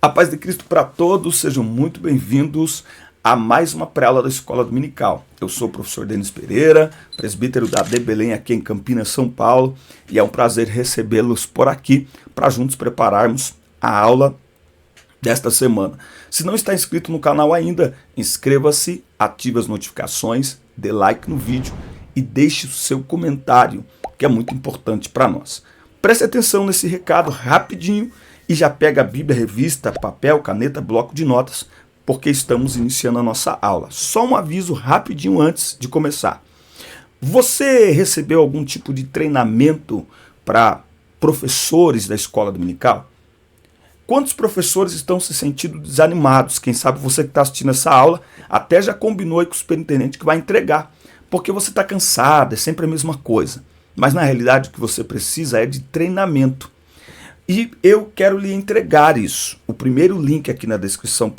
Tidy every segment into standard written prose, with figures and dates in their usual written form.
A paz de Cristo para todos, sejam muito bem-vindos a mais uma pré-aula da Escola Dominical. Eu sou o professor Denis Pereira, presbítero da AD Belém aqui em Campinas, São Paulo, e é um prazer recebê-los por aqui para juntos prepararmos a aula desta semana. Se não está inscrito no canal ainda, inscreva-se, ative as notificações, dê like no vídeo e deixe o seu comentário, que é muito importante para nós. Preste atenção nesse recado rapidinho e já pega a Bíblia, revista, papel, caneta, bloco de notas, porque estamos iniciando a nossa aula. Só um aviso rapidinho antes de começar. Você recebeu algum tipo de treinamento para professores da escola dominical? Quantos professores estão se sentindo desanimados? Quem sabe você que está assistindo essa aula até já combinou aí com o superintendente que vai entregar, porque você está cansado, é sempre a mesma coisa. Mas na realidade o que você precisa é de treinamento. E eu quero lhe entregar isso. O primeiro link aqui na descrição,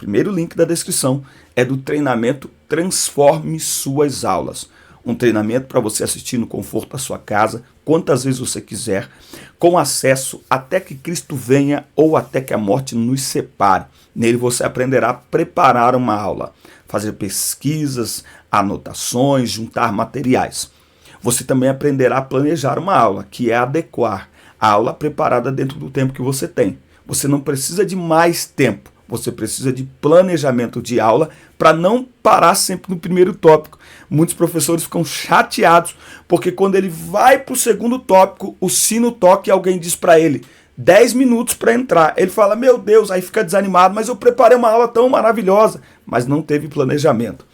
é do treinamento Transforme Suas Aulas. Um treinamento para você assistir no conforto da sua casa, quantas vezes você quiser, com acesso até que Cristo venha ou até que a morte nos separe. Nele você aprenderá a preparar uma aula, fazer pesquisas, anotações, juntar materiais. Você também aprenderá a planejar uma aula, que é adequar a aula preparada dentro do tempo que você tem. Você não precisa de mais tempo, você precisa de planejamento de aula para não parar sempre no primeiro tópico. Muitos professores ficam chateados porque quando ele vai para o segundo tópico, o sino toca e alguém diz para ele 10 minutos para entrar. Ele fala, meu Deus, aí fica desanimado, mas eu preparei uma aula tão maravilhosa, mas não teve planejamento.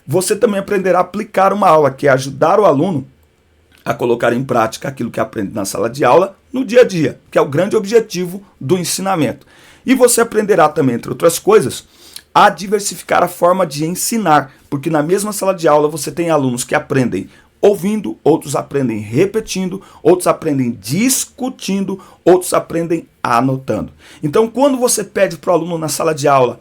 Você também aprenderá a aplicar uma aula, que é ajudar o aluno a colocar em prática aquilo que aprende na sala de aula no dia a dia, que é o grande objetivo do ensinamento. E você aprenderá também, entre outras coisas, a diversificar a forma de ensinar, porque na mesma sala de aula você tem alunos que aprendem ouvindo, outros aprendem repetindo, outros aprendem discutindo, outros aprendem anotando. Então, quando você pede para o aluno na sala de aula,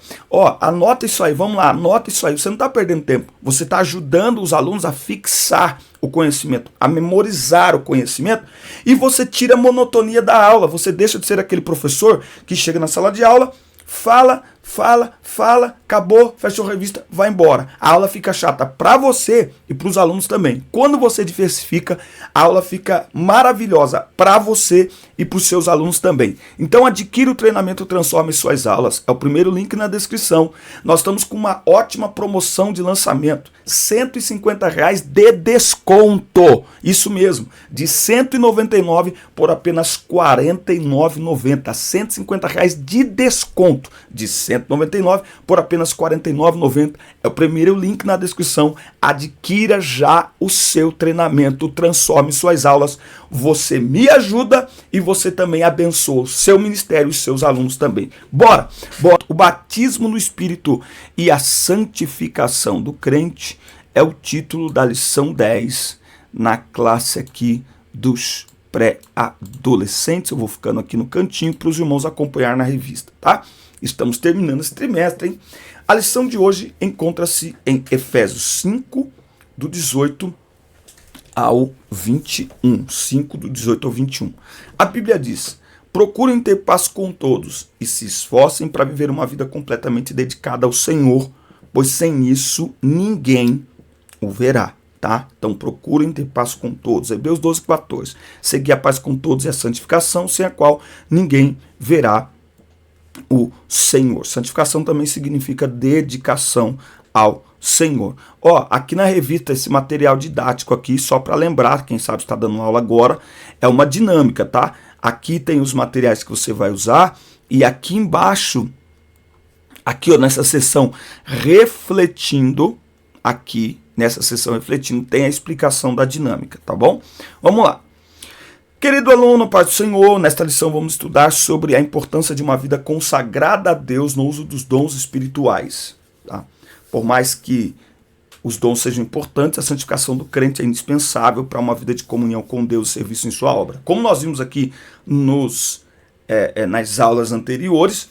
anota isso aí, vamos lá, anota isso aí, você não está perdendo tempo, você está ajudando os alunos a fixar o conhecimento, a memorizar o conhecimento, e você tira a monotonia da aula, você deixa de ser aquele professor que chega na sala de aula, fala, acabou, fechou a revista, vai embora. A aula fica chata para você e para os alunos também. Quando você diversifica, a aula fica maravilhosa para você e para os seus alunos também. Então adquira o treinamento Transforme Suas Aulas. É o primeiro link na descrição. Nós estamos com uma ótima promoção de lançamento. R$150 de desconto. Isso mesmo, de R$ 199 por apenas R$ 49,90. R$150 de desconto de 199 por apenas R$ 49,90. É o primeiro link na descrição. Adquira já o seu treinamento Transforme Suas Aulas. Você me ajuda e você também abençoa o seu ministério e os seus alunos também. Bora! O batismo no Espírito e a santificação do crente é o título da lição 10 na classe aqui dos pré-adolescentes. Eu vou ficando aqui no cantinho para os irmãos acompanhar na revista, tá? Estamos terminando esse trimestre, hein? A lição de hoje encontra-se em Efésios 5, do 18 ao 21. 5, do 18 ao 21. A Bíblia diz: procurem ter paz com todos e se esforcem para viver uma vida completamente dedicada ao Senhor, pois sem isso ninguém o verá. Tá? Então procurem ter paz com todos. Hebreus 12, 14. Seguir a paz com todos e a santificação, sem a qual ninguém verá o Senhor. Santificação também significa dedicação ao Senhor. Aqui na revista, esse material didático aqui, só para lembrar, quem sabe está dando aula agora, é uma dinâmica, tá? Aqui tem os materiais que você vai usar e aqui embaixo, aqui nessa seção refletindo, aqui nessa seção refletindo, tem a explicação da dinâmica, tá bom? Vamos lá. Querido aluno, paz do Senhor, nesta lição vamos estudar sobre a importância de uma vida consagrada a Deus no uso dos dons espirituais. Tá? Por mais que os dons sejam importantes, a santificação do crente é indispensável para uma vida de comunhão com Deus e serviço em sua obra. Como nós vimos aqui nas aulas anteriores,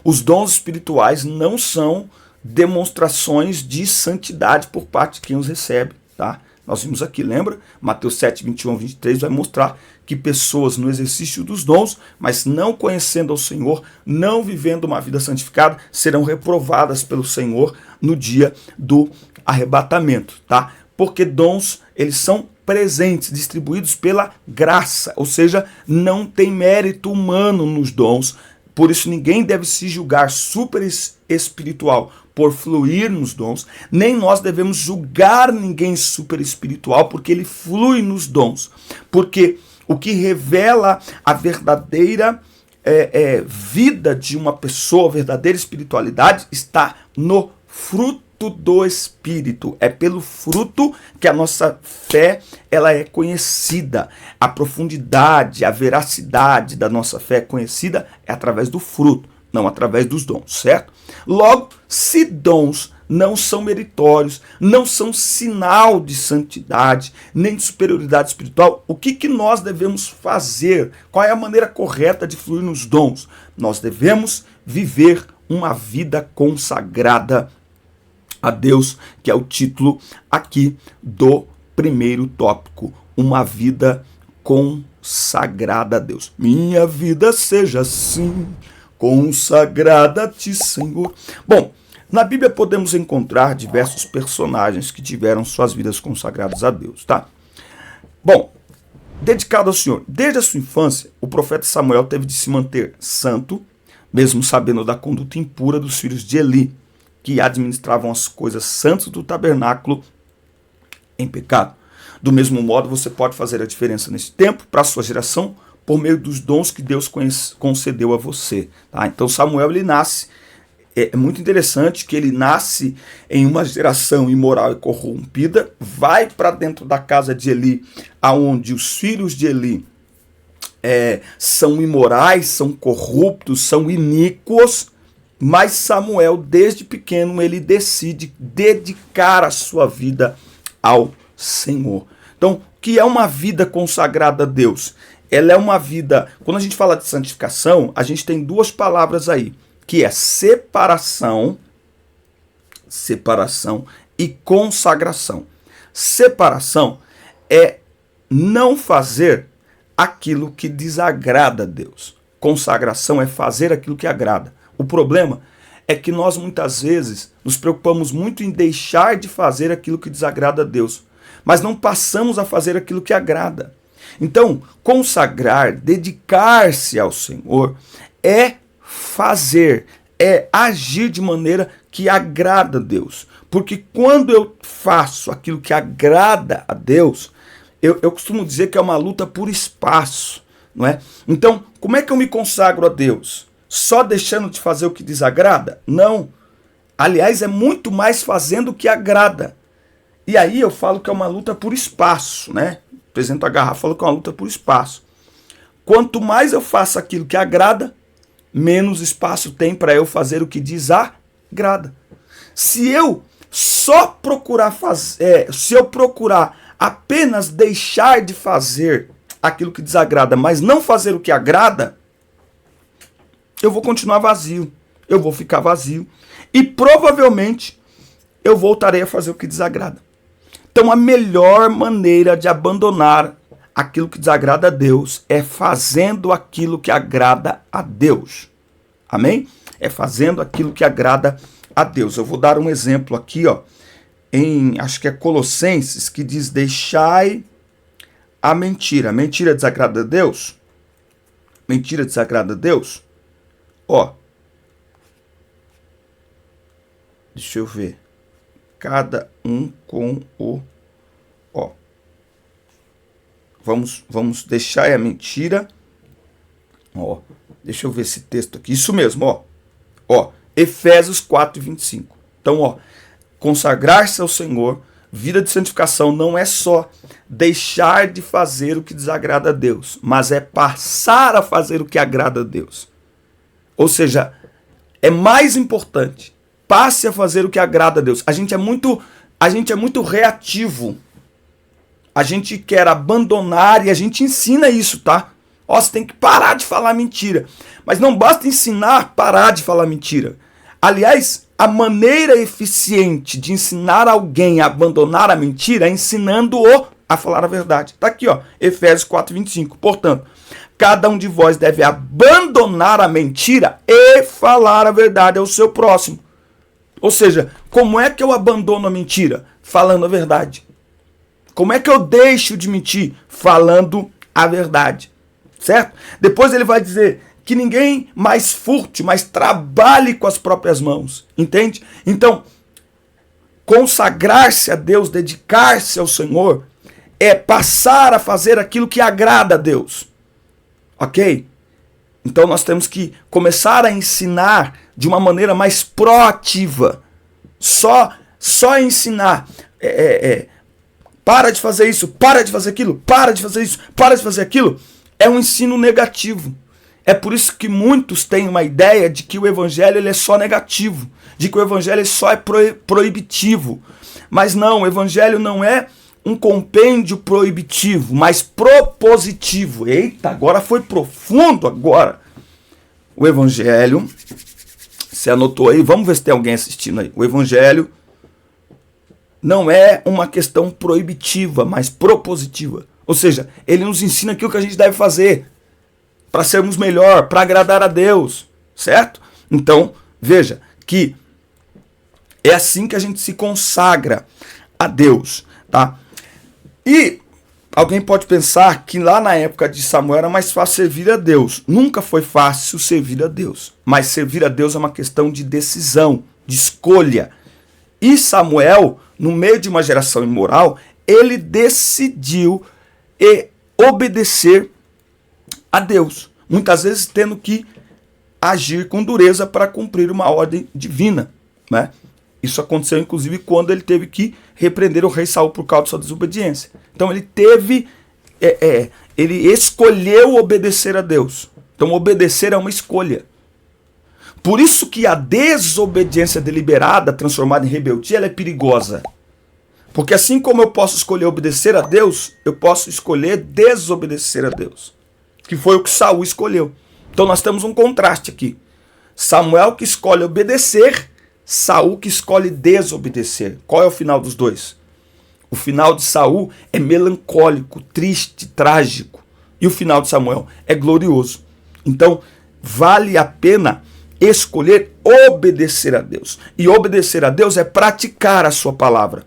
os dons espirituais não são demonstrações de santidade por parte de quem os recebe. Tá? Nós vimos aqui, lembra? Mateus 7, 21 a 23 vai mostrar que pessoas no exercício dos dons, mas não conhecendo ao Senhor, não vivendo uma vida santificada, serão reprovadas pelo Senhor no dia do arrebatamento, tá? Porque dons, eles são presentes, distribuídos pela graça, ou seja, não tem mérito humano nos dons. Por isso ninguém deve se julgar super espiritual por fluir nos dons, nem nós devemos julgar ninguém super espiritual porque ele flui nos dons. Porque o que revela a verdadeira vida de uma pessoa, a verdadeira espiritualidade, está no fruto do Espírito. É pelo fruto que a nossa fé ela é conhecida. A profundidade, a veracidade da nossa fé conhecida é através do fruto, não através dos dons, certo? Logo, se dons não são meritórios, não são sinal de santidade, nem de superioridade espiritual, o que nós devemos fazer? Qual é a maneira correta de fluir nos dons? Nós devemos viver uma vida consagrada a Deus, que é o título aqui do primeiro tópico, uma vida consagrada a Deus. Minha vida seja assim, consagrada a ti, Senhor. Bom, na Bíblia podemos encontrar diversos personagens que tiveram suas vidas consagradas a Deus, tá? Bom, dedicado ao Senhor. Desde a sua infância, o profeta Samuel teve de se manter santo, mesmo sabendo da conduta impura dos filhos de Eli, que administravam as coisas santas do tabernáculo em pecado. Do mesmo modo, você pode fazer a diferença nesse tempo para a sua geração por meio dos dons que Deus concedeu a você. Tá? Então Samuel ele nasce, é muito interessante que ele nasce em uma geração imoral e corrompida, vai para dentro da casa de Eli, aonde os filhos de Eli são imorais, são corruptos, são iníquos. Mas Samuel, desde pequeno, ele decide dedicar a sua vida ao Senhor. Então, o que é uma vida consagrada a Deus? Ela é uma vida... Quando a gente fala de santificação, a gente tem duas palavras aí, que é separação e consagração. Separação é não fazer aquilo que desagrada a Deus. Consagração é fazer aquilo que agrada. O problema é que nós muitas vezes nos preocupamos muito em deixar de fazer aquilo que desagrada a Deus, mas não passamos a fazer aquilo que agrada. Então, consagrar, dedicar-se ao Senhor é fazer, é agir de maneira que agrada a Deus. Porque quando eu faço aquilo que agrada a Deus, eu costumo dizer que é uma luta por espaço, não é? Então, como é que eu me consagro a Deus? Só deixando de fazer o que desagrada? Não. Aliás, é muito mais fazendo o que agrada. E aí eu falo que é uma luta por espaço, né? Apresento a garrafa, falo que é uma luta por espaço. Quanto mais eu faço aquilo que agrada, menos espaço tem para eu fazer o que desagrada. Se eu só procurar fazer, se eu procurar apenas deixar de fazer aquilo que desagrada, mas não fazer o que agrada, eu vou continuar vazio, eu vou ficar vazio e provavelmente eu voltarei a fazer o que desagrada. Então a melhor maneira de abandonar aquilo que desagrada a Deus é fazendo aquilo que agrada a Deus. Amém? É fazendo aquilo que agrada a Deus. Eu vou dar um exemplo aqui, ó, acho que é Colossenses, que diz: deixai a mentira. Mentira desagrada a Deus? Mentira desagrada a Deus? Ó, deixa eu ver. Cada um com o... Ó, vamos deixar a mentira. Ó, deixa eu ver esse texto aqui. Isso mesmo, ó. Ó, Efésios 4:25. Então, ó, consagrar-se ao Senhor, vida de santificação, não é só deixar de fazer o que desagrada a Deus, mas é passar a fazer o que agrada a Deus. Ou seja, é mais importante. Passe a fazer o que agrada a Deus. A gente é muito reativo. A gente quer abandonar e a gente ensina isso, tá? Ó, você tem que parar de falar mentira. Mas não basta ensinar a parar de falar mentira. Aliás, a maneira eficiente de ensinar alguém a abandonar a mentira é ensinando-o a falar a verdade. Está aqui, ó, Efésios 4:25. Portanto, cada um de vós deve abandonar a mentira e falar a verdade ao seu próximo. Ou seja, como é que eu abandono a mentira? Falando a verdade. Como é que eu deixo de mentir? Falando a verdade. Certo? Depois ele vai dizer que ninguém mais furte, mas trabalhe com as próprias mãos. Entende? Então, consagrar-se a Deus, dedicar-se ao Senhor, é passar a fazer aquilo que agrada a Deus. Ok? Então nós temos que começar a ensinar de uma maneira mais proativa. Só ensinar. Para de fazer isso, para de fazer aquilo, para de fazer isso, para de fazer aquilo. É um ensino negativo. É por isso que muitos têm uma ideia de que o evangelho ele é só negativo. De que o evangelho só é proibitivo. Mas não, o evangelho não é um compêndio proibitivo, mas propositivo. Eita, agora foi profundo agora. O evangelho, você anotou aí? Vamos ver se tem alguém assistindo aí. O evangelho não é uma questão proibitiva, mas propositiva. Ou seja, ele nos ensina aquilo que a gente deve fazer para sermos melhor, para agradar a Deus, certo? Então, veja que é assim que a gente se consagra a Deus, tá? E alguém pode pensar que lá na época de Samuel era mais fácil servir a Deus. Nunca foi fácil servir a Deus. Mas servir a Deus é uma questão de decisão, de escolha. E Samuel, no meio de uma geração imoral, ele decidiu obedecer a Deus. Muitas vezes tendo que agir com dureza para cumprir uma ordem divina, né? Isso aconteceu, inclusive, quando ele teve que repreender o rei Saul por causa de sua desobediência. Então, ele escolheu obedecer a Deus. Então, obedecer é uma escolha. Por isso que a desobediência deliberada, transformada em rebeldia, ela é perigosa. Porque assim como eu posso escolher obedecer a Deus, eu posso escolher desobedecer a Deus. Que foi o que Saul escolheu. Então, nós temos um contraste aqui. Samuel que escolhe obedecer, Saul que escolhe desobedecer. Qual é o final dos dois? O final de Saul é melancólico, triste, trágico. E o final de Samuel é glorioso. Então, vale a pena escolher obedecer a Deus. E obedecer a Deus é praticar a sua palavra.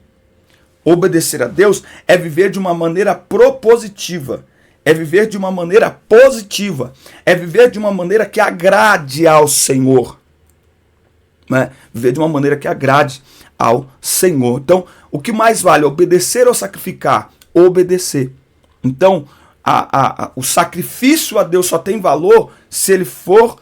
Obedecer a Deus é viver de uma maneira propositiva. É viver de uma maneira positiva. É viver de uma maneira que agrade ao Senhor. Né? Viver de uma maneira que agrade ao Senhor. Então, o que mais vale? Obedecer ou sacrificar? Obedecer. Então, o sacrifício a Deus só tem valor se ele for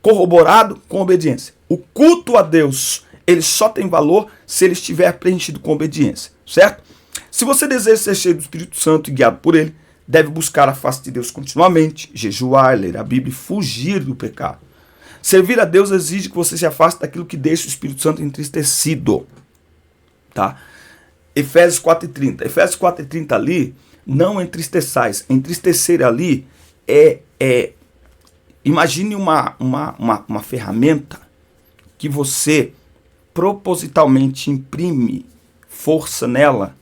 corroborado com obediência. O culto a Deus, ele só tem valor se ele estiver preenchido com obediência. Certo? Se você deseja ser cheio do Espírito Santo e guiado por ele, deve buscar a face de Deus continuamente, jejuar, ler a Bíblia e fugir do pecado. Servir a Deus exige que você se afaste daquilo que deixa o Espírito Santo entristecido. Tá? Efésios 4:30. Efésios 4:30 ali, não entristeçais. Entristecer ali imagine uma ferramenta que você propositalmente imprime força nela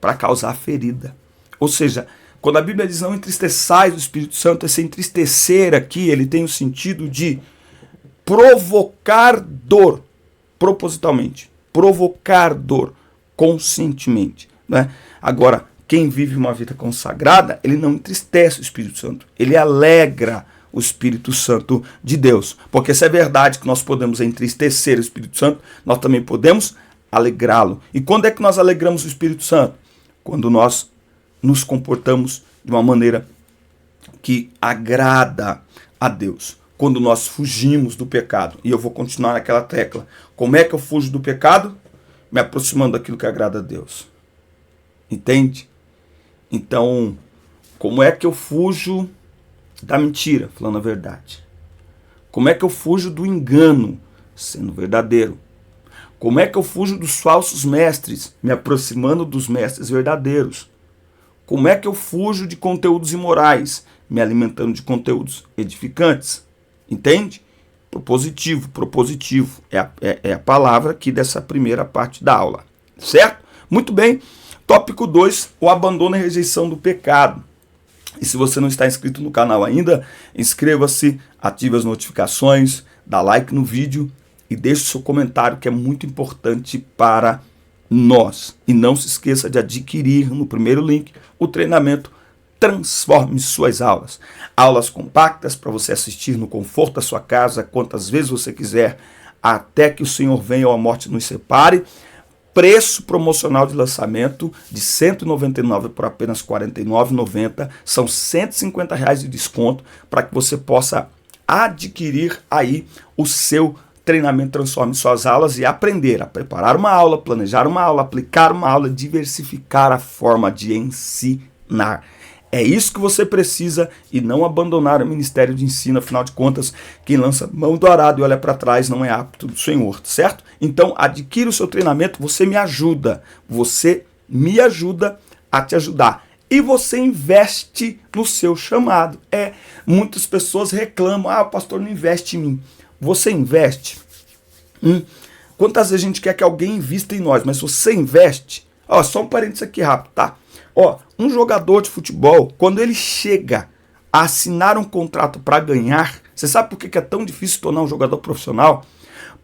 para causar ferida. Ou seja, quando a Bíblia diz não entristeçais o Espírito Santo, esse entristecer aqui, ele tem o sentido de provocar dor, propositalmente. Provocar dor, conscientemente. Né? Agora, quem vive uma vida consagrada, ele não entristece o Espírito Santo. Ele alegra o Espírito Santo de Deus. Porque se é verdade que nós podemos entristecer o Espírito Santo, nós também podemos alegrá-lo. E quando é que nós alegramos o Espírito Santo? Quando nós nos comportamos de uma maneira que agrada a Deus. Quando nós fugimos do pecado. E eu vou continuar naquela tecla. Como é que eu fujo do pecado? Me aproximando daquilo que agrada a Deus. Entende? Então, como é que eu fujo da mentira? Falando a verdade. Como é que eu fujo do engano? Sendo verdadeiro. Como é que eu fujo dos falsos mestres? Me aproximando dos mestres verdadeiros. Como é que eu fujo de conteúdos imorais? Me alimentando de conteúdos edificantes. Entende? Propositivo é a palavra aqui dessa primeira parte da aula, certo? Muito bem. Tópico 2, o abandono e rejeição do pecado. E se você não está inscrito no canal ainda, inscreva-se, ative as notificações, dá like no vídeo e deixe o seu comentário, que é muito importante para nós. E não se esqueça de adquirir no primeiro link o treinamento Transforme Suas Aulas. Aulas compactas para você assistir no conforto da sua casa, quantas vezes você quiser, até que o Senhor venha ou a morte nos separe. Preço promocional de lançamento de R$ 199 por apenas R$ 49,90. São R$ 150 de desconto para que você possa adquirir aí o seu treinamento Transforme Suas Aulas e aprender a preparar uma aula, planejar uma aula, aplicar uma aula, diversificar a forma de ensinar. É isso que você precisa e não abandonar o ministério de ensino. Afinal de contas, quem lança mão do arado e olha para trás não é apto do Senhor, certo? Então, adquira o seu treinamento, você me ajuda a te ajudar. E você investe no seu chamado. Muitas pessoas reclamam, o pastor não investe em mim. Você investe? Quantas vezes a gente quer que alguém invista em nós, mas você investe? Só um parênteses aqui rápido, tá? Um jogador de futebol, quando ele chega a assinar um contrato para ganhar, você sabe por que é tão difícil tornar um jogador profissional?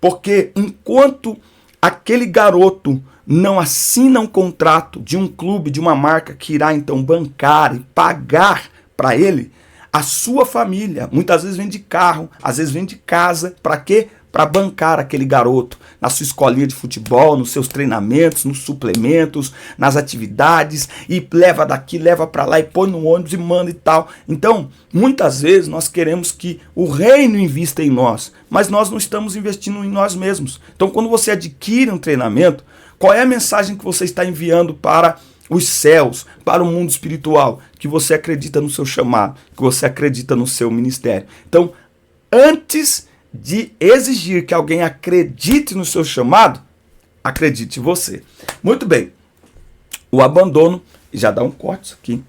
Porque enquanto aquele garoto não assina um contrato de um clube, de uma marca que irá então bancar e pagar para ele, a sua família muitas vezes vende carro, às vezes vende casa, para quê? Para bancar aquele garoto na sua escolinha de futebol, nos seus treinamentos, nos suplementos, nas atividades, e leva daqui, leva para lá e põe no ônibus e manda e tal. Então, muitas vezes nós queremos que o reino invista em nós, mas nós não estamos investindo em nós mesmos. Então, quando você adquire um treinamento, qual é a mensagem que você está enviando para os céus, para o mundo espiritual? Que você acredita no seu chamado, que você acredita no seu ministério. Então, antes de exigir que alguém acredite no seu chamado, acredite você. Muito bem. O abandono, já dá um corte isso aqui.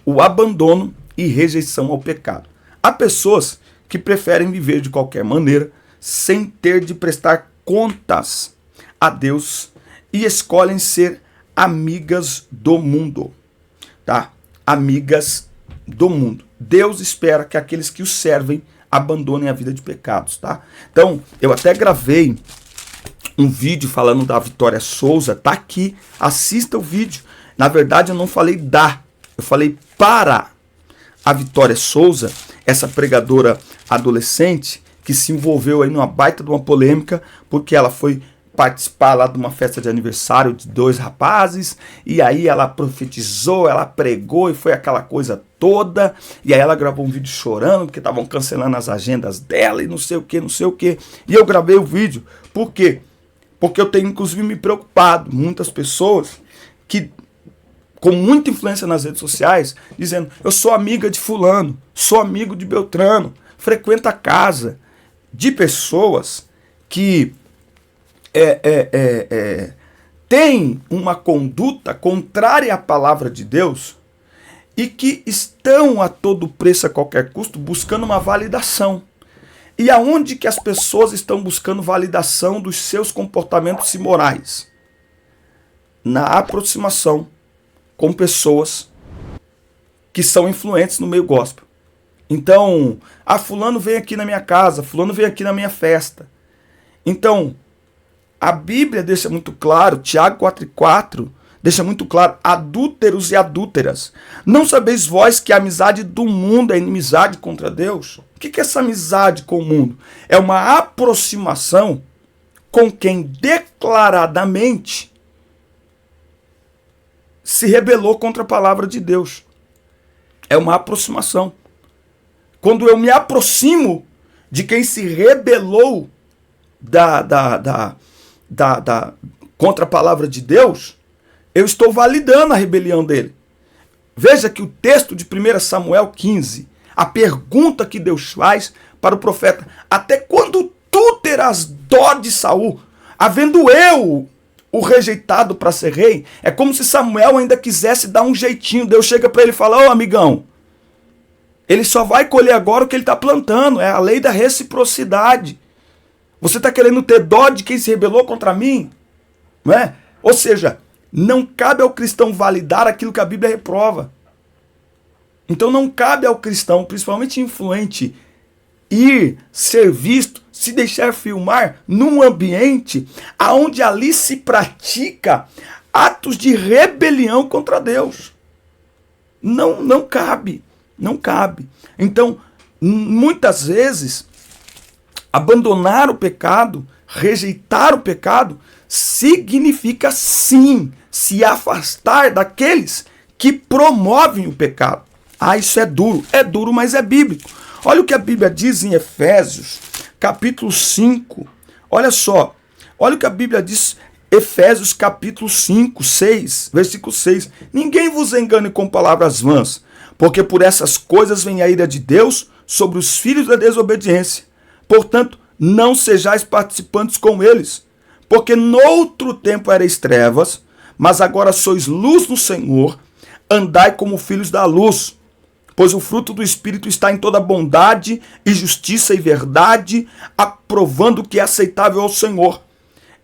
O abandono e rejeição ao pecado. Há pessoas que preferem viver de qualquer maneira, sem ter de prestar contas a Deus, e escolhem ser amigas do mundo, tá? Amigas do mundo. Deus espera que aqueles que o servem abandonem a vida de pecados, tá? Então, eu até gravei um vídeo falando da Vitória Souza, tá aqui, assista o vídeo. Na verdade, eu não falei eu falei para a Vitória Souza, essa pregadora adolescente que se envolveu aí numa baita de uma polêmica, porque ela foi participar lá de uma festa de aniversário de 2 rapazes, e aí ela profetizou, ela pregou e foi aquela coisa toda, e aí ela gravou um vídeo chorando porque estavam cancelando as agendas dela e não sei o que, e eu gravei o vídeo. Por quê? Porque eu tenho inclusive me preocupado, muitas pessoas que com muita influência nas redes sociais, dizendo, eu sou amiga de fulano, sou amigo de Beltrano, frequento a casa de pessoas que tem uma conduta contrária à palavra de Deus e que estão a todo preço, a qualquer custo, buscando uma validação. E aonde que as pessoas estão buscando validação dos seus comportamentos imorais? Na aproximação com pessoas que são influentes no meio gospel. Então, fulano veio aqui na minha casa, fulano veio aqui na minha festa. Então, a Bíblia deixa muito claro, Tiago 4,4, deixa muito claro, adúlteros e adúlteras, não sabeis vós que a amizade do mundo é inimizade contra Deus? O que é essa amizade com o mundo? É uma aproximação com quem declaradamente se rebelou contra a palavra de Deus. É uma aproximação. Quando eu me aproximo de quem se rebelou contra a palavra de Deus, eu estou validando a rebelião dele. Veja que o texto de 1 Samuel 15, a pergunta que Deus faz para o profeta, até quando tu terás dó de Saul, havendo eu o rejeitado para ser rei? É como se Samuel ainda quisesse dar um jeitinho. Deus chega para ele e fala, amigão, ele só vai colher agora o que ele está plantando, é a lei da reciprocidade. Você está querendo ter dó de quem se rebelou contra mim? Não é? Ou seja, não cabe ao cristão validar aquilo que a Bíblia reprova. Então não cabe ao cristão, principalmente influente, ir, ser visto, se deixar filmar num ambiente onde ali se pratica atos de rebelião contra Deus. Não cabe. Não cabe. Então, muitas vezes, abandonar o pecado, rejeitar o pecado, significa sim se afastar daqueles que promovem o pecado. Ah, isso é duro, mas é bíblico. Olha o que a Bíblia diz em Efésios, capítulo 5. Olha só, olha o que a Bíblia diz, Efésios capítulo 5, 6, versículo 6. Ninguém vos engane com palavras vãs, porque por essas coisas vem a ira de Deus sobre os filhos da desobediência. Portanto, não sejais participantes com eles, porque noutro tempo erais trevas, mas agora sois luz no Senhor, andai como filhos da luz. Pois o fruto do Espírito está em toda bondade e justiça e verdade, aprovando o que é aceitável ao Senhor.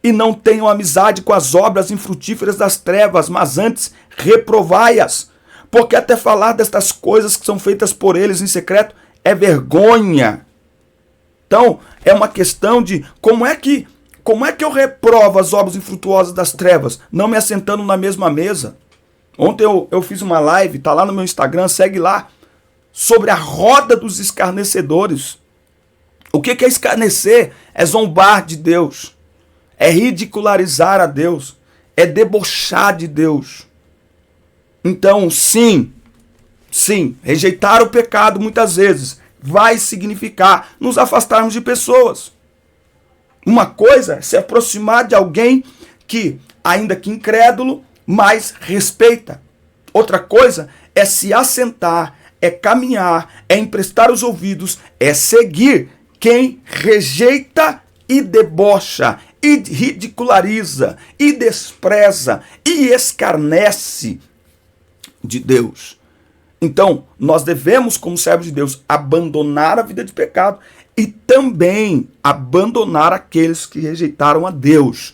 E não tenham amizade com as obras infrutíferas das trevas, mas antes reprovai-as. Porque até falar destas coisas que são feitas por eles em secreto é vergonha. Então, é uma questão de como é que eu reprovo as obras infrutuosas das trevas? Não me assentando na mesma mesa. Ontem eu fiz uma live, tá lá no meu Instagram, segue lá, sobre a roda dos escarnecedores. O que é escarnecer? É zombar de Deus. É ridicularizar a Deus. É debochar de Deus. Então, sim, rejeitar o pecado muitas vezes vai significar nos afastarmos de pessoas. Uma coisa é se aproximar de alguém que, ainda que incrédulo, mas respeita. Outra coisa é se assentar, é caminhar, é emprestar os ouvidos, é seguir quem rejeita e debocha, e ridiculariza, e despreza, e escarnece de Deus. Então, nós devemos, como servos de Deus, abandonar a vida de pecado e também abandonar aqueles que rejeitaram a Deus.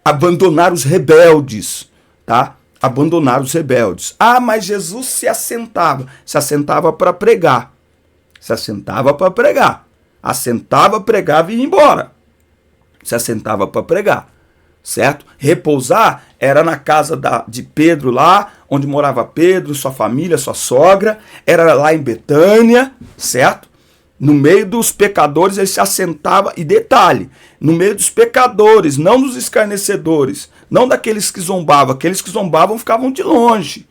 Abandonar os rebeldes, tá? Abandonar os rebeldes. Ah, mas Jesus se assentava para pregar. Se assentava para pregar. Assentava, pregava e ia embora. Se assentava para pregar, certo? Repousar era na casa de Pedro lá, onde morava Pedro, sua família, sua sogra. Era lá em Betânia, certo? No meio dos pecadores ele se assentava, e detalhe, no meio dos pecadores, não dos escarnecedores, não daqueles que zombavam. Aqueles que zombavam ficavam de longe,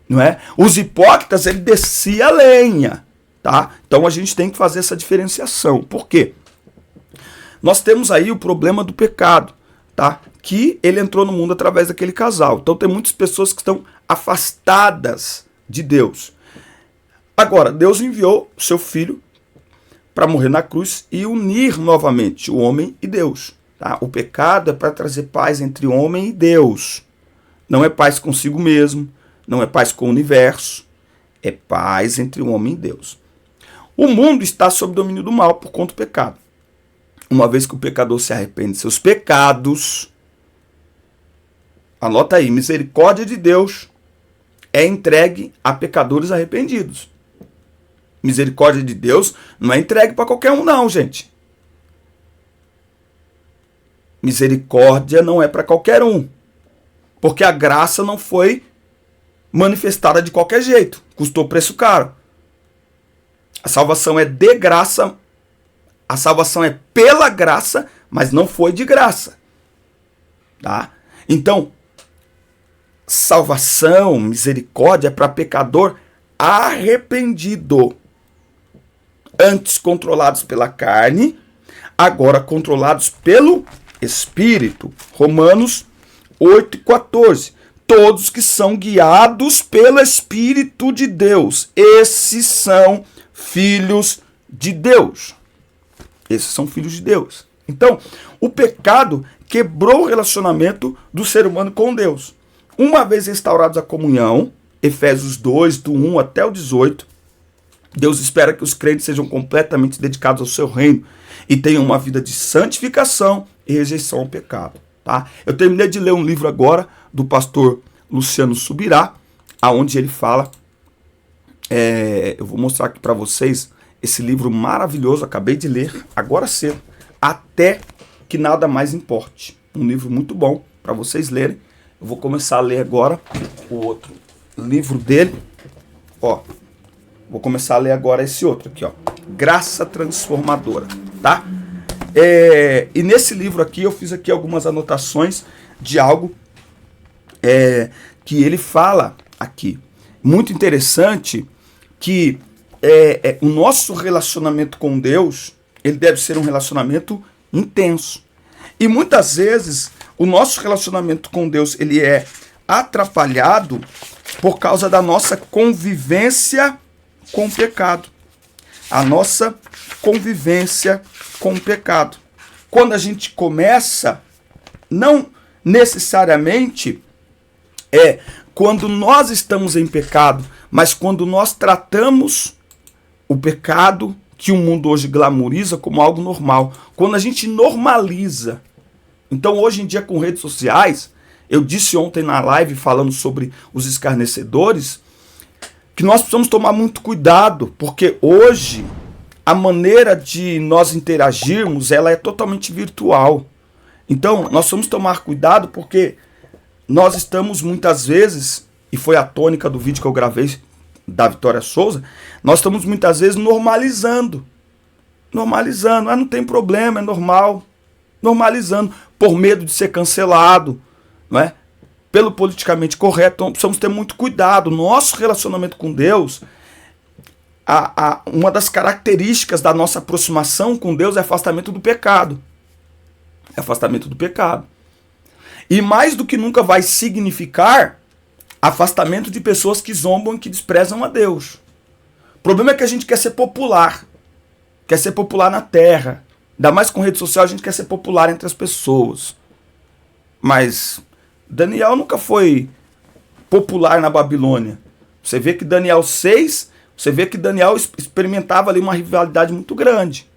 não é? Os hipócritas, ele descia a lenha, tá? Então a gente tem que fazer essa diferenciação. Por quê? Nós temos aí o problema do pecado, tá? Que ele entrou no mundo através daquele casal. Então tem muitas pessoas que estão afastadas de Deus. Agora, Deus enviou o seu filho para morrer na cruz e unir novamente o homem e Deus. Tá? O pecado é para trazer paz entre o homem e Deus. Não é paz consigo mesmo, não é paz com o universo, é paz entre o homem e Deus. O mundo está sob domínio do mal por conta do pecado. Uma vez que o pecador se arrepende de seus pecados, anota aí, misericórdia de Deus é entregue a pecadores arrependidos. Misericórdia de Deus não é entregue para qualquer um, não, gente. Misericórdia não é para qualquer um. Porque a graça não foi manifestada de qualquer jeito. Custou preço caro. A salvação é de graça. A salvação é pela graça, mas não foi de graça. Tá? Então, salvação, misericórdia é para pecador arrependido. Antes controlados pela carne, agora controlados pelo Espírito. Romanos 8,14. Todos que são guiados pelo Espírito de Deus, esses são filhos de Deus. Esses são filhos de Deus. Então, o pecado quebrou o relacionamento do ser humano com Deus. Uma vez restaurados a comunhão, Efésios 2, do 1 até o 18, Deus espera que os crentes sejam completamente dedicados ao seu reino e tenham uma vida de santificação e rejeição ao pecado. Tá? Eu terminei de ler um livro agora do pastor Luciano Subirá, aonde ele fala, eu vou mostrar aqui para vocês esse livro maravilhoso, acabei de ler agora cedo, Até que Nada Mais Importe. Um livro muito bom para vocês lerem. Eu vou começar a ler agora o outro livro dele. Ó, vou começar a ler agora esse outro aqui, ó, Graça Transformadora, tá? E nesse livro aqui eu fiz aqui algumas anotações de algo que ele fala aqui. Muito interessante que o nosso relacionamento com Deus, ele deve ser um relacionamento intenso. E muitas vezes o nosso relacionamento com Deus, ele é atrapalhado por causa da nossa convivência com o pecado. A nossa convivência com o pecado. Quando a gente começa, não necessariamente quando nós estamos em pecado, mas quando nós tratamos o pecado que o mundo hoje glamoriza como algo normal. Quando a gente normaliza. Então hoje em dia com redes sociais, eu disse ontem na live falando sobre os escarnecedores, que nós precisamos tomar muito cuidado, porque hoje a maneira de nós interagirmos, ela é totalmente virtual. Então, nós precisamos tomar cuidado, porque nós estamos muitas vezes, e foi a tônica do vídeo que eu gravei da Vitória Souza, nós estamos muitas vezes normalizando. Normalizando, não tem problema, é normal. Normalizando, por medo de ser cancelado, não é? Pelo politicamente correto. Então, precisamos ter muito cuidado. Nosso relacionamento com Deus, uma das características da nossa aproximação com Deus é afastamento do pecado. É afastamento do pecado. E mais do que nunca vai significar afastamento de pessoas que zombam e que desprezam a Deus. O problema é que a gente quer ser popular. Quer ser popular na terra. Ainda mais com rede social, a gente quer ser popular entre as pessoas. Mas Daniel nunca foi popular na Babilônia. Você vê que Daniel 6, você vê que Daniel experimentava ali uma rivalidade muito grande.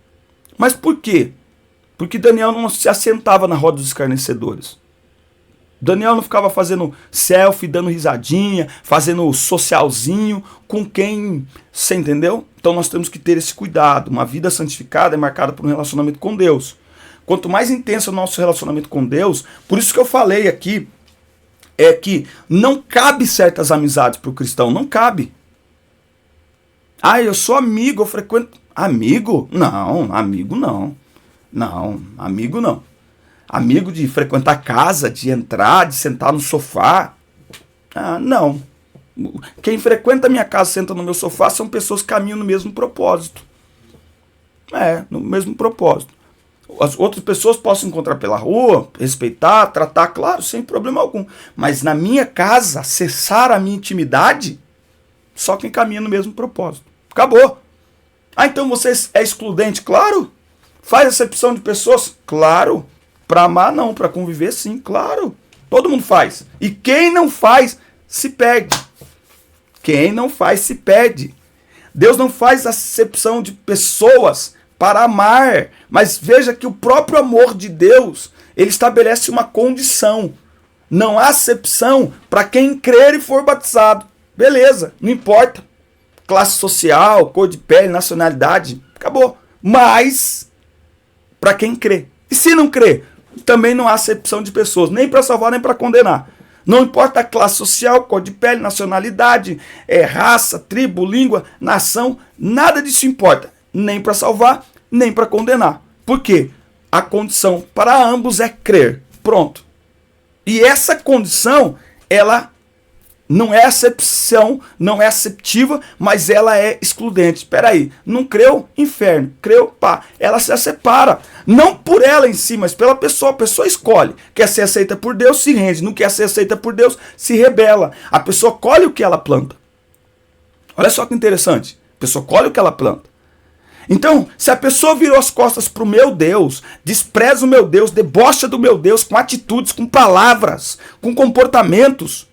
Mas por quê? Porque Daniel não se assentava na roda dos escarnecedores. Daniel não ficava fazendo selfie, dando risadinha, fazendo socialzinho com quem, você entendeu? Então nós temos que ter esse cuidado. Uma vida santificada é marcada por um relacionamento com Deus. Quanto mais intenso é o nosso relacionamento com Deus, por isso que eu falei aqui, é que não cabe certas amizades para o cristão, não cabe. Ah, eu sou amigo, eu frequento... Amigo? Não, amigo não. Não, amigo não. Amigo de frequentar casa, de entrar, de sentar no sofá. Ah, não. Quem frequenta a minha casa, senta no meu sofá, são pessoas que caminham no mesmo propósito. No mesmo propósito. As outras pessoas posso encontrar pela rua, respeitar, tratar, claro, sem problema algum. Mas na minha casa, acessar a minha intimidade, só quem caminha no mesmo propósito. Acabou. Ah, então você é excludente? Claro. Faz acepção de pessoas? Claro. Para amar, não. Para conviver, sim. Claro. Todo mundo faz. E quem não faz, se perde. Quem não faz, se perde. Deus não faz acepção de pessoas para amar. Mas veja que o próprio amor de Deus, ele estabelece uma condição. Não há acepção para quem crer e for batizado. Beleza, não importa. Classe social, cor de pele, nacionalidade, acabou. Mas, para quem crê. E se não crê, também não há acepção de pessoas, nem para salvar, nem para condenar. Não importa a classe social, cor de pele, nacionalidade, raça, tribo, língua, nação, nada disso importa. Nem para salvar, nem para condenar. Por quê? A condição para ambos é crer. Pronto. E essa condição, ela não é acepção, não é aceptiva, mas ela é excludente. Espera aí, não creu? Inferno. Creu? Pá. Ela se separa. Não por ela em si, mas pela pessoa. A pessoa escolhe. Quer ser aceita por Deus, se rende. Não quer ser aceita por Deus, se rebela. A pessoa colhe o que ela planta. Olha só que interessante. A pessoa colhe o que ela planta. Então, se a pessoa virou as costas para o meu Deus, despreza o meu Deus, debocha do meu Deus com atitudes, com palavras, com comportamentos,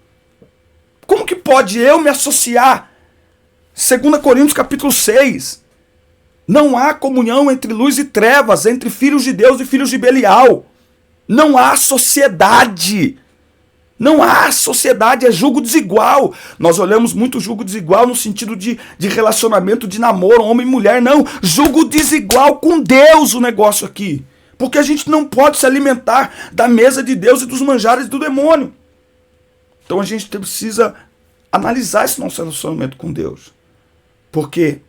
como que pode eu me associar 2 Coríntios capítulo 6. Não há comunhão entre luz e trevas, entre filhos de Deus e filhos de Belial. Não há sociedade. Não há sociedade, é julgo desigual. Nós olhamos muito julgo desigual no sentido de relacionamento, de namoro, homem e mulher. Não, julgo desigual com Deus o negócio aqui. Porque a gente não pode se alimentar da mesa de Deus e dos manjares do demônio. Então a gente precisa analisar esse nosso relacionamento com Deus. Porque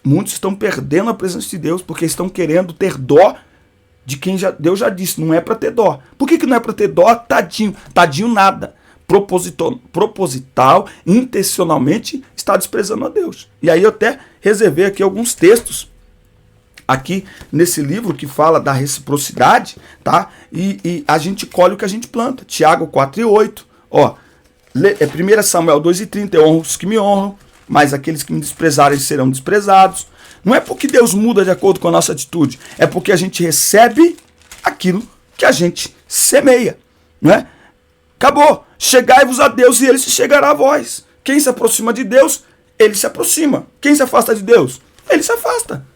muitos estão perdendo a presença de Deus porque estão querendo ter dó de quem Deus já disse, não é para ter dó. Por que não é para ter dó? Tadinho. Tadinho nada. Proposital, intencionalmente, está desprezando a Deus. E aí eu até reservei aqui alguns textos aqui nesse livro que fala da reciprocidade, tá? E a gente colhe o que a gente planta. Tiago 4:8. Ó, 1 Samuel 2:30, eu honro os que me honram, mas aqueles que me desprezarem serão desprezados. Não é porque Deus muda de acordo com a nossa atitude, é porque a gente recebe aquilo que a gente semeia, não é? Acabou. Chegai-vos a Deus e ele se chegará a vós. Quem se aproxima de Deus, ele se aproxima. Quem se afasta de Deus, ele se afasta.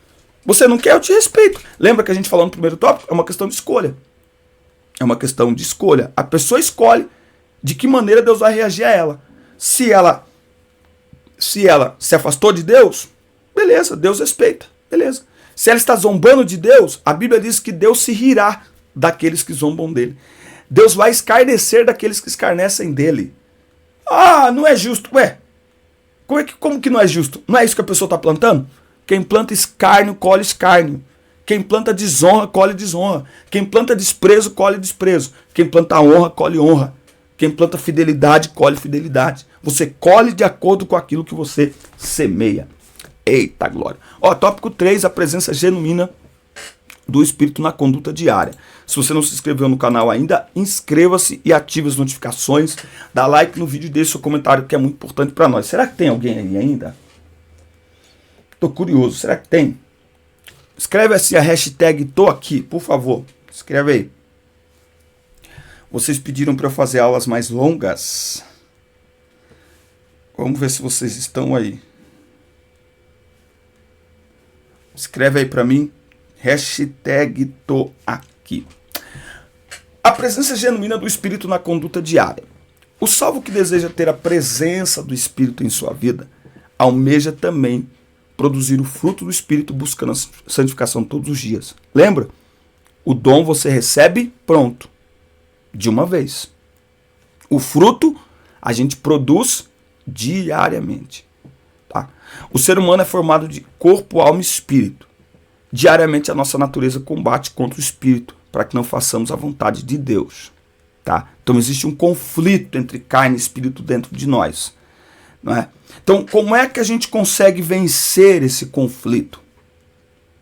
Você não quer, eu te respeito. Lembra que a gente falou no primeiro tópico? É uma questão de escolha. É uma questão de escolha. A pessoa escolhe de que maneira Deus vai reagir a ela. Se ela se afastou de Deus, beleza, Deus respeita, beleza. Se ela está zombando de Deus, a Bíblia diz que Deus se rirá daqueles que zombam dele. Deus vai escarnecer daqueles que escarnecem dele. Ah, não é justo. Ué, como que não é justo? Não é isso que a pessoa está plantando? Quem planta escárnio, colhe escárnio. Quem planta desonra, colhe desonra. Quem planta desprezo, colhe desprezo. Quem planta honra, colhe honra. Quem planta fidelidade, colhe fidelidade. Você colhe de acordo com aquilo que você semeia. Eita glória. Ó, tópico 3, a presença genuína do Espírito na conduta diária. Se você não se inscreveu no canal ainda, inscreva-se e ative as notificações. Dá like no vídeo e deixe seu comentário, que é muito importante para nós. Será que tem alguém aí ainda? Tô curioso, será que tem? Escreve assim a hashtag tô aqui, por favor. Escreve aí. Vocês pediram para eu fazer aulas mais longas. Vamos ver se vocês estão aí. Escreve aí para mim. Hashtag tô aqui. A presença genuína do Espírito na conduta diária. O salvo que deseja ter a presença do Espírito em sua vida, almeja também produzir o fruto do Espírito buscando a santificação todos os dias. Lembra? O dom você recebe pronto, de uma vez. O fruto a gente produz diariamente. Tá? O ser humano é formado de corpo, alma e espírito. Diariamente a nossa natureza combate contra o espírito, para que não façamos a vontade de Deus. Tá? Então existe um conflito entre carne e espírito dentro de nós. Não é? Então, como é que a gente consegue vencer esse conflito?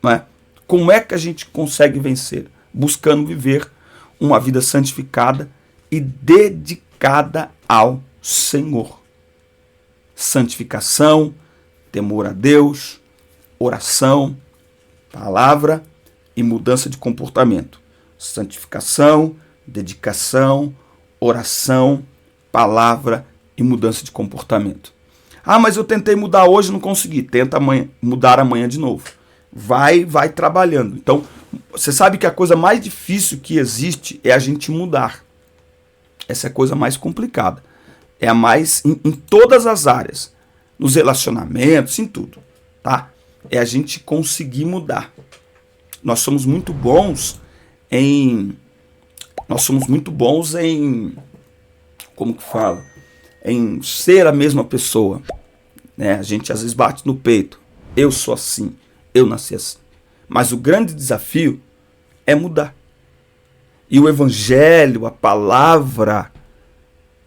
Não é? Como é que a gente consegue vencer? Buscando viver uma vida santificada e dedicada ao Senhor. Santificação, temor a Deus, oração, palavra e mudança de comportamento. Santificação, dedicação, oração, palavra e mudança de comportamento. Ah, mas eu tentei mudar hoje e não consegui. Tenta mudar amanhã de novo. Vai trabalhando. Então, você sabe que a coisa mais difícil que existe é a gente mudar. Essa é a coisa mais complicada. É a mais em todas as áreas. Nos relacionamentos, em tudo. Tá? É a gente conseguir mudar. Nós somos muito bons em... Como que fala? Em ser a mesma pessoa. Né? A gente às vezes bate no peito. Eu sou assim. Eu nasci assim. Mas o grande desafio é mudar. E o Evangelho, a palavra,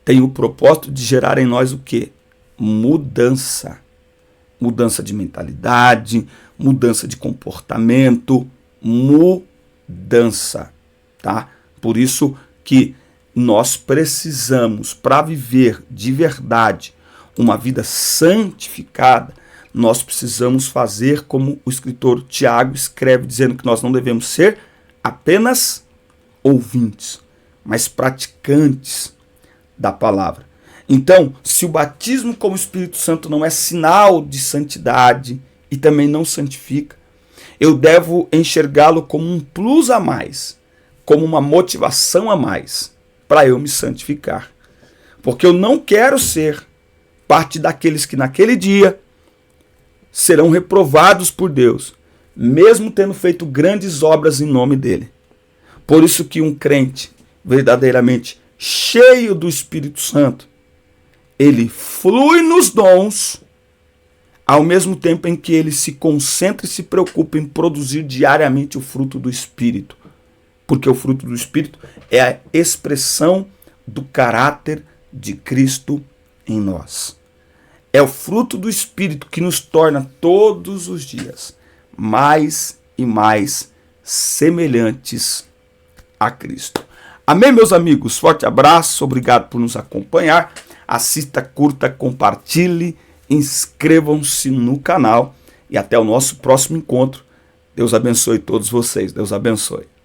tem o propósito de gerar em nós o quê? Mudança. Mudança de mentalidade, mudança de comportamento, mudança. Tá? Por isso que nós precisamos, para viver de verdade uma vida santificada, nós precisamos fazer como o escritor Tiago escreve, dizendo que nós não devemos ser apenas ouvintes, mas praticantes da palavra. Então, se o batismo com o Espírito Santo não é sinal de santidade e também não santifica, eu devo enxergá-lo como um plus a mais, como uma motivação a mais para eu me santificar. Porque eu não quero ser parte daqueles que naquele dia serão reprovados por Deus, mesmo tendo feito grandes obras em nome dele. Por isso que um crente verdadeiramente cheio do Espírito Santo, ele flui nos dons, ao mesmo tempo em que ele se concentra e se preocupa em produzir diariamente o fruto do Espírito. Porque o fruto do Espírito é a expressão do caráter de Cristo em nós. É o fruto do Espírito que nos torna todos os dias mais e mais semelhantes a Cristo. Amém, meus amigos? Forte abraço, obrigado por nos acompanhar. Assista, curta, compartilhe, inscrevam-se no canal e até o nosso próximo encontro. Deus abençoe todos vocês. Deus abençoe.